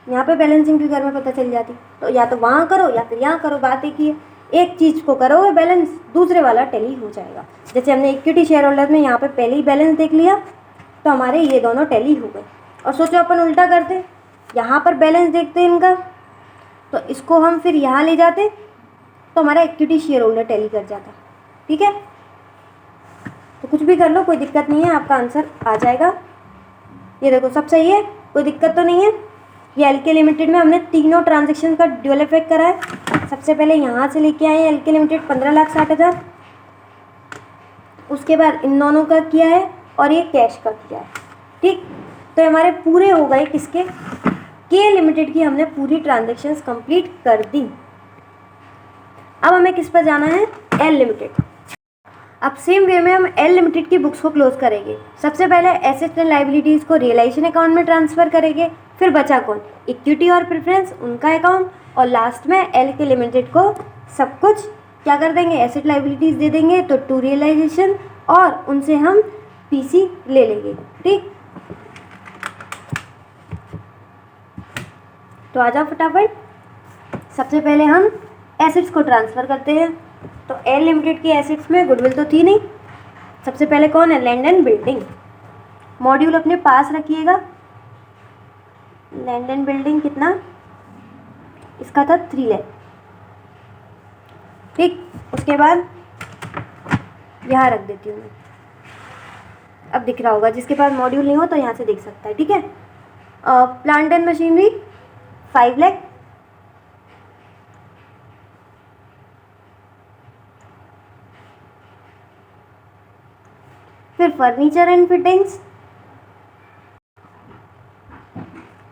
यहाँ पे बैलेंसिंग फिगर में पता चल जाती। तो या तो वहाँ करो या फिर यहाँ करो, बात एक ही है। एक चीज़ को करोगे बैलेंस, दूसरे वाला टैली हो जाएगा। जैसे हमने इक्विटी शेयर होल्डर में यहाँ पे पहले ही बैलेंस देख लिया तो हमारे ये दोनों टैली हो गए। और सोचो अपन उल्टा करते, यहाँ पर बैलेंस देखते इनका, तो इसको हम फिर यहाँ ले जाते तो हमारा इक्विटी शेयर होल्डर टैली कर जाता। ठीक है, तो कुछ भी कर लो, कोई दिक्कत नहीं है, आपका आंसर आ जाएगा। ये देखो सब सही है, कोई दिक्कत तो नहीं है। ये एलके लिमिटेड में हमने तीनों ट्रांजेक्शन का ड्यूअल इफेक्ट करा है। सबसे पहले यहाँ से लेके आए हैं एलके लिमिटेड 15,60,000, उसके बाद इन दोनों का किया है और ये कैश का किया है। ठीक, तो हमारे पूरे हो गए किसके, के लिमिटेड की हमने पूरी ट्रांजेक्शन्स कंप्लीट कर दी। अब हमें किस पर जाना है, एल लिमिटेड। अब सेम वे में हम एल लिमिटेड की बुक्स को क्लोज करेंगे। सबसे पहले एसेट्स एंड लायबिलिटीज़ को रियलाइजेशन अकाउंट में ट्रांसफ़र करेंगे, फिर बचा कौन, इक्विटी और प्रेफरेंस उनका अकाउंट, और लास्ट में एल के लिमिटेड को सब कुछ क्या कर देंगे, एसेट लायबिलिटीज़ दे देंगे तो टू रियलाइजेशन, और उनसे हम पीसी ले लेंगे। ठीक, तो आ जाओ फटाफट। सबसे पहले हम एसेट्स को ट्रांसफ़र करते हैं। तो एल लिमिटेड की एसेट्स में गुडविल तो थी नहीं। सबसे पहले कौन है, लैंड एंड बिल्डिंग। मॉड्यूल अपने पास रखिएगा। लैंड एंड बिल्डिंग कितना, इसका था 3 लाख। ठीक, उसके बाद यहाँ रख देती हूँ मैं अब दिख रहा होगा, जिसके पास मॉड्यूल नहीं हो तो यहाँ से देख सकता है, ठीक है। प्लांट एंड मशीनरी 5 लाख, फिर furniture and fittings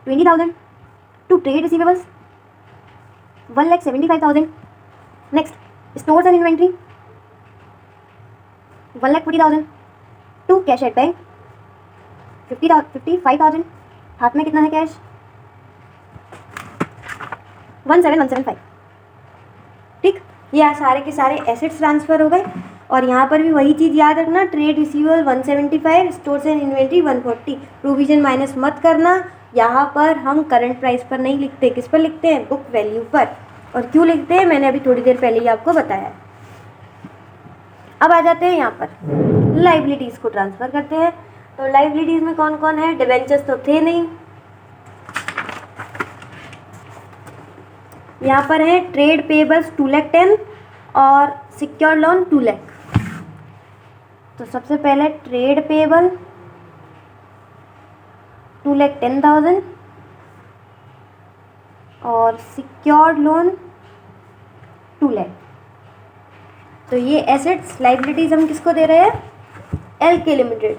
20,000, to trade receivables 1,75,000, next stores and inventory 1,40,000, to cash at bank 55,000, हाथ में कितना है कैश 17,175, ठीक। ये सारे के सारे एसेट्स ट्रांसफर हो गए। और यहाँ पर भी वही चीज़ याद रखना, trade receivable 175, stores and inventory 140, provision minus मत करना। यहाँ पर हम करंट प्राइस पर नहीं लिखते, किस पर लिखते हैं, बुक वैल्यू पर। और क्यों लिखते हैं मैंने अभी थोड़ी देर पहले ही आपको बताया है। अब आ जाते हैं यहाँ पर लाइबिलिटीज़ को ट्रांसफ़र करते हैं। तो लाइबिलिटीज़ में कौन कौन है, डिबेंचर्स तो थे नहीं, यहाँ पर है ट्रेड पेबल्स 2,10,000 और सिक्योर लोन 2 लाख। तो सबसे पहले ट्रेड पेबल 2,10,000 और सिक्योर्ड लोन 2 लाख। तो ये एसेट्स लाइबिलिटीज हम किसको दे रहे हैं, एलके लिमिटेड।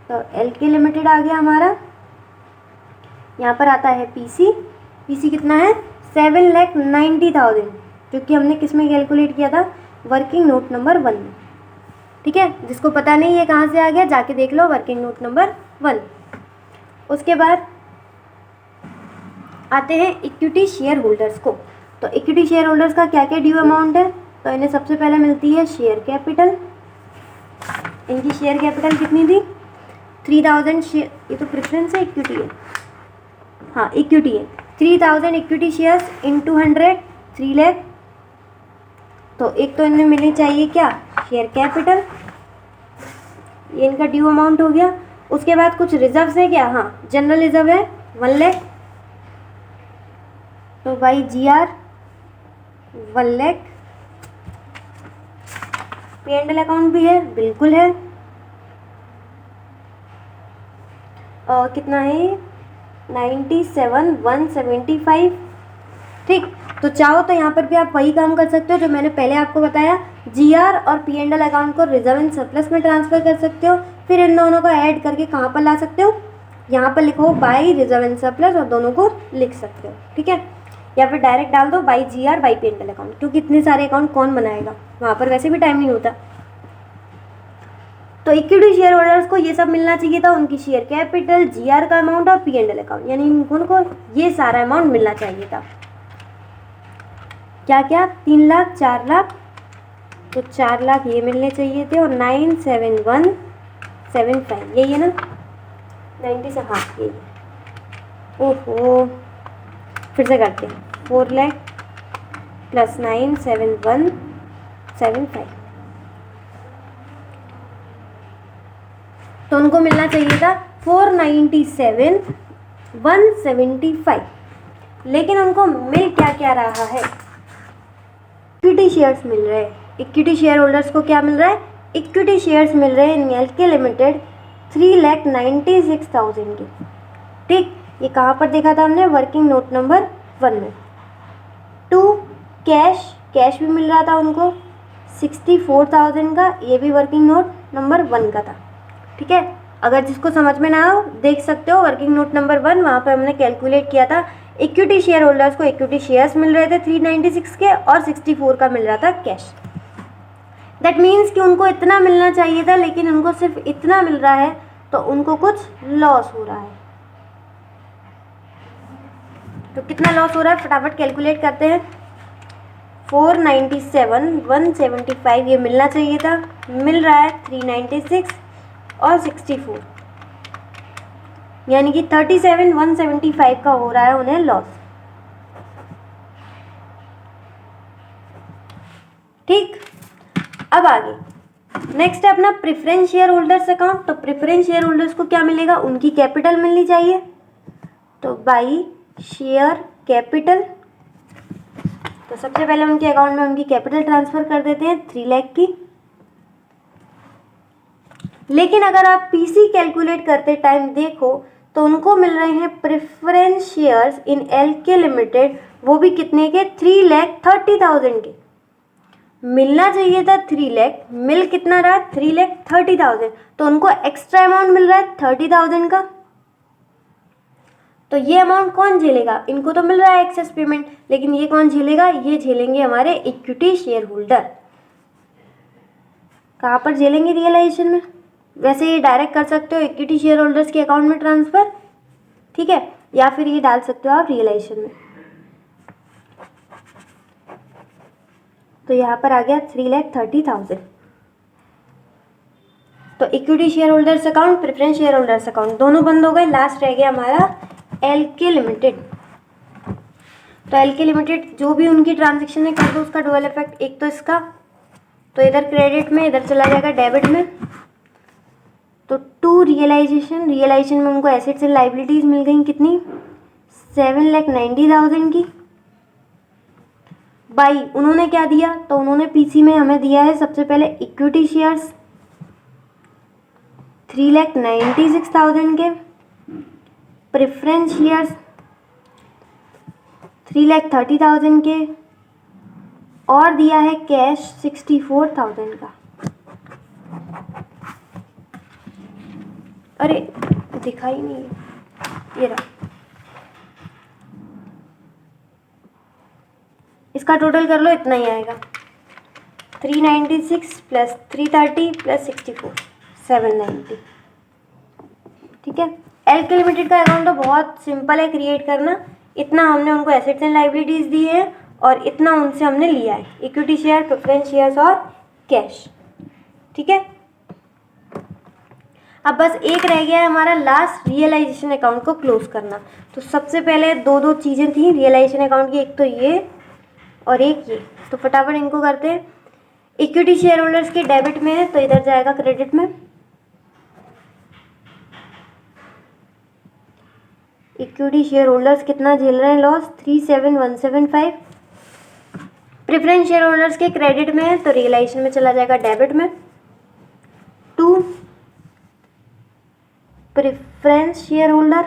तो एलके लिमिटेड आ गया हमारा। यहाँ पर आता है पीसी, पीसी कितना है 7,90,000, जो कि हमने किस में कैलकुलेट किया था, वर्किंग नोट नंबर 1 में, ठीक है। जिसको पता नहीं है कहाँ से आ गया जाके देख लो, वर्किंग नोट नंबर 1। उसके बाद आते हैं इक्विटी शेयर होल्डर्स को। तो इक्विटी शेयर होल्डर्स का क्या क्या ड्यू अमाउंट है, तो इन्हें सबसे पहले मिलती है शेयर कैपिटल। इनकी शेयर कैपिटल कितनी थी 3,000 शेयर, ये तो प्रेफरेंस है, इक्विटी है, हाँ इक्विटी है, 3,000 इक्विटी शेयर्स इंटू 100 3 लाख। तो एक तो इन्हें मिलनी चाहिए क्या, शेयर कैपिटल, ये इनका ड्यू अमाउंट हो गया। उसके बाद कुछ रिजर्व्स है क्या, हाँ जनरल रिजर्व है 1 लाख। तो by GR 1 lakh. P&L account भी है, बिल्कुल है, और कितना है 97,175, ठीक। तो चाहो तो यहाँ पर भी आप वही काम कर सकते हो जो मैंने पहले आपको बताया, GR और P&L अकाउंट को रिजर्व एंड सरप्लस में ट्रांसफर कर सकते हो। फिर इन दोनों को ऐड करके कहाँ पर ला सकते हो, यहाँ पर लिखो बाई रिजर्व एंड सरप्लस और दोनों को लिख सकते हो, ठीक है। या फिर डायरेक्ट डाल दो by GR by P&L account, क्योंकि इतने सारे अकाउंट कौन बनाएगा, वहाँ पर वैसे भी टाइम नहीं होता। तो इक्विटी शेयर होल्डर्स को ये सब मिलना चाहिए था, उनकी शेयर कैपिटल, GR का अमाउंट और P&L अकाउंट, यानी उनको ये सारा अमाउंट मिलना चाहिए था। क्या क्या 3 लाख 4 लाख, तो 4 लाख ये मिलने चाहिए थे, और 97175 यही है ना, 90 से, हाँ यही है। ओहो फिर से करते हैं, 4 लाख प्लस 97175, तो उनको मिलना चाहिए था 497,175, लेकिन उनको मिल क्या क्या रहा है, इक्विटी शेयर्स मिल रहे हैं। इक्विटी शेयर होल्डर्स को क्या मिल रहा है, इक्विटी शेयर्स मिल रहे हैं इन एलके लिमिटेड 3,96,000 के, ठीक। ये कहाँ पर देखा था हमने, वर्किंग नोट नंबर 1 में। 2 कैश, कैश भी मिल रहा था उनको 64,000 का, ये भी वर्किंग नोट नंबर 1 का था, ठीक है। अगर जिसको समझ में ना हो देख सकते हो, वर्किंग नोट नंबर 1, वहाँ पर हमने कैलकुलेट किया था। इक्विटी शेयर होल्डर्स को इक्विटी शेयर्स मिल रहे थे 396 के, और 64 का मिल रहा था कैश। दैट मीन्स कि उनको इतना मिलना चाहिए था, लेकिन उनको सिर्फ इतना मिल रहा है, तो उनको कुछ लॉस हो रहा है। तो कितना लॉस हो रहा है फटाफट कैलकुलेट करते हैं। 497,175 ये मिलना चाहिए था, मिल रहा है 396 और 64, यानी कि 37,175 का हो रहा है उन्हें लॉस, ठीक। अब आगे नेक्स्ट है अपना प्रेफरेंस शेयर होल्डर्स अकाउंट। तो प्रेफरेंस शेयर होल्डर्स को क्या मिलेगा, उनकी कैपिटल मिलनी चाहिए, तो बाई शेयर कैपिटल। तो सबसे पहले उनके अकाउंट में उनकी कैपिटल ट्रांसफर कर देते हैं 3 लाख की, लेकिन अगर आप पीसी कैलकुलेट करते टाइम देखो तो उनको मिल रहे हैं preference shares in L K limited, वो भी कितने के, 3,30,000 के। मिलना चाहिए था 3 लाख, मिल कितना रहा, 3,30,000, तो उनको एक्स्ट्रा अमाउंट मिल रहा है 30,000 का। तो ये अमाउंट कौन झेलेगा, इनको तो मिल रहा है एक्सेस पेमेंट, लेकिन ये कौन झेलेगा, ये झेलेंगे हमारे इक्विटी शेयर होल्डर। कहाँ पर झेलेंगे, रियलाइजेशन में। वैसे ये डायरेक्ट कर सकते हो इक्विटी शेयर होल्डर्स के अकाउंट में ट्रांसफर, ठीक है, या फिर ये डाल सकते हो आप रियलाइजेशन में। तो यहाँ पर आ गया 3,30,000। तो equity share holders account, preference share holders account दोनों बंद हो गए। लास्ट रह गया हमारा एलके लिमिटेड। तो एलके लिमिटेड जो भी उनकी ट्रांजेक्शन है कर दो उसका डुअल इफेक्ट, एक तो इसका, तो इधर क्रेडिट में, इधर चला जाएगा डेबिट में। तो टू रियलाइजेशन, रियलाइजेशन में उनको एसेट्स एंड लाइबिलिटीज मिल गई कितनी, 7,90,000 की। बाई उन्होंने क्या दिया, तो उन्होंने पीसी में हमें दिया है सबसे पहले इक्विटी शेयर्स 3,96,000 के, प्रेफरेंस शेयर्स 3,30,000 के, और दिया है कैश 64,000 का। अरे दिखाई नहीं है, ये रहा। इसका टोटल कर लो, इतना ही आएगा, 396 प्लस 330 प्लस 64, 790। ठीक है, एलके लिमिटेड का अकाउंट तो बहुत सिंपल है क्रिएट करना। इतना हमने उनको एसेट्स एंड लाइबिलिटीज दी है और इतना उनसे हमने लिया है, इक्विटी शेयर, प्रेफरेंस शेयर्स और कैश। ठीक है, अब बस एक रह गया है हमारा लास्ट, रियलाइजेशन अकाउंट को क्लोज करना। तो सबसे पहले दो चीज़ें थी रियलाइजेशन अकाउंट की, एक तो ये और एक ये। तो फटाफट इनको करते हैं। इक्विटी शेयर होल्डर्स के डेबिट में है तो इधर जाएगा क्रेडिट में। इक्विटी शेयर होल्डर्स कितना झेल रहे हैं लॉस, 3,7,175। प्रेफरेंस शेयर होल्डर्स के क्रेडिट में है तो रियलाइजेशन में चला जाएगा डेबिट में। टू प्रेफरेंस शेयर होल्डर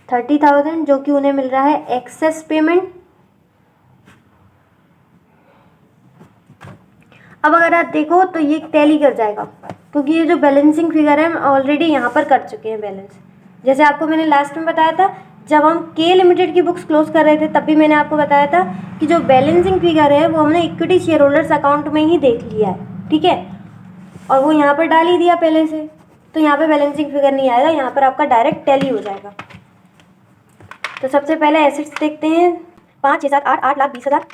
30,000 जो कि उन्हें मिल रहा है एक्सेस पेमेंट। अब अगर आप देखो तो ये टैली कर जाएगा क्योंकि ये जो बैलेंसिंग फिगर है हम ऑलरेडी यहाँ पर कर चुके हैं बैलेंस। जैसे आपको मैंने लास्ट में बताया था जब हम के लिमिटेड की बुक्स क्लोज कर रहे थे तब भी मैंने आपको बताया था कि जो बैलेंसिंग फिगर है वो हमने इक्विटी शेयर होल्डर्स अकाउंट में ही देख लिया है। ठीक है, और वो यहाँ पर डाल ही दिया पहले से, तो यहाँ पे बैलेंसिंग फिगर नहीं आएगा, यहाँ पर आपका डायरेक्ट टैली हो जाएगा। तो सबसे पहले एसेट्स देखते हैं, 5, 6, 7, 8, 8,20,000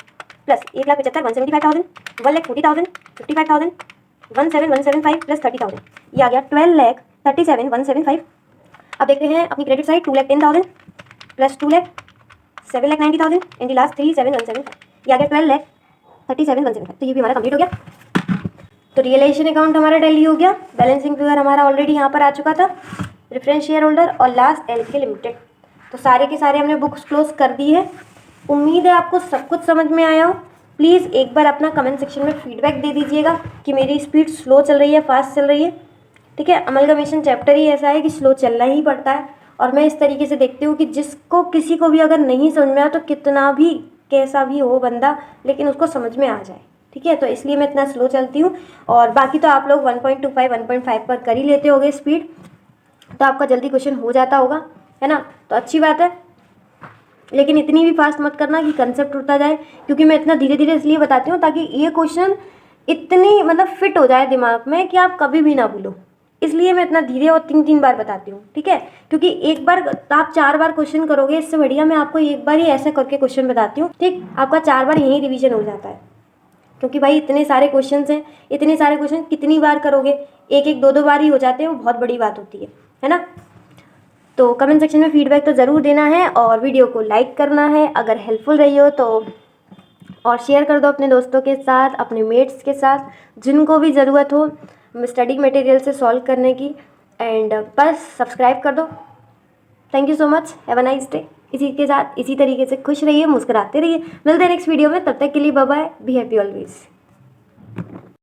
प्लस 1,75,175,000, 1,40,000, 55,000, 17,175 प्लस 30,000, ये आ गया 12,37,175। अब देखते हैं अपनी credit side, 2,10,000 plus 2 lakh 7,90,000 and the last 3,7,175, ये आ गया 12,37,175। तो ये भी हमारा कंप्लीट हो गया। तो रियलाइजेशन अकाउंट हमारा टैली हो गया, बैलेंसिंग फिगर हमारा ऑलरेडी यहाँ पर आ चुका था, प्रेफरेंस शेयर होल्डर और लास्ट एलके लिमिटेड। तो सारे के सारे हमने बुक्स क्लोज कर दी है। उम्मीद है आपको सब कुछ समझ में आया हो। प्लीज़ एक बार अपना कमेंट सेक्शन में फीडबैक दे दीजिएगा कि मेरी स्पीड स्लो चल रही है, फास्ट चल रही है। ठीक है, अमलगमेशन चैप्टर ही ऐसा है कि स्लो चलना ही पड़ता है और मैं इस तरीके से देखती हूँ कि जिसको किसी को भी अगर नहीं समझ में आया तो कितना भी कैसा भी हो बंदा, लेकिन उसको समझ में आ जाए। ठीक है, तो इसलिए मैं इतना स्लो चलती हूँ। और बाकी तो आप लोग 1.25 1.5 पर कर ही लेते होगे स्पीड, तो आपका जल्दी क्वेश्चन हो जाता होगा, है ना, तो अच्छी बात है। लेकिन इतनी भी फास्ट मत करना कि कंसेप्ट उड़ता जाए, क्योंकि मैं इतना धीरे धीरे इसलिए बताती हूँ ताकि ये क्वेश्चन इतनी मतलब फिट हो जाए दिमाग में कि आप कभी भी ना भूलो। इसलिए मैं इतना धीरे और 3 बार बताती हूँ। ठीक है, क्योंकि एक बार आप 4 बार क्वेश्चन करोगे, इससे बढ़िया मैं आपको एक बार ही ऐसे करके क्वेश्चन बताती हूँ। ठीक, आपका 4 बार यही रिविजन हो जाता है, क्योंकि भाई इतने सारे क्वेश्चन हैं, इतने सारे क्वेश्चन कितनी बार करोगे, एक 2 बार ही हो जाते हैं, वो बहुत बड़ी बात होती है ना। तो कमेंट सेक्शन में फीडबैक तो ज़रूर देना है और वीडियो को लाइक करना है अगर हेल्पफुल रही हो तो, और शेयर कर दो अपने दोस्तों के साथ, अपने मेट्स के साथ, जिनको भी ज़रूरत हो स्टडी मटेरियल से सॉल्व करने की। एंड बस सब्सक्राइब कर दो। Thank you so much, have a nice day. इसी के साथ इसी तरीके से खुश रहिए, मुस्कुराते रहिए। मिलते हैं नेक्स्ट वीडियो में, तब तक के लिए bye bye, be happy always.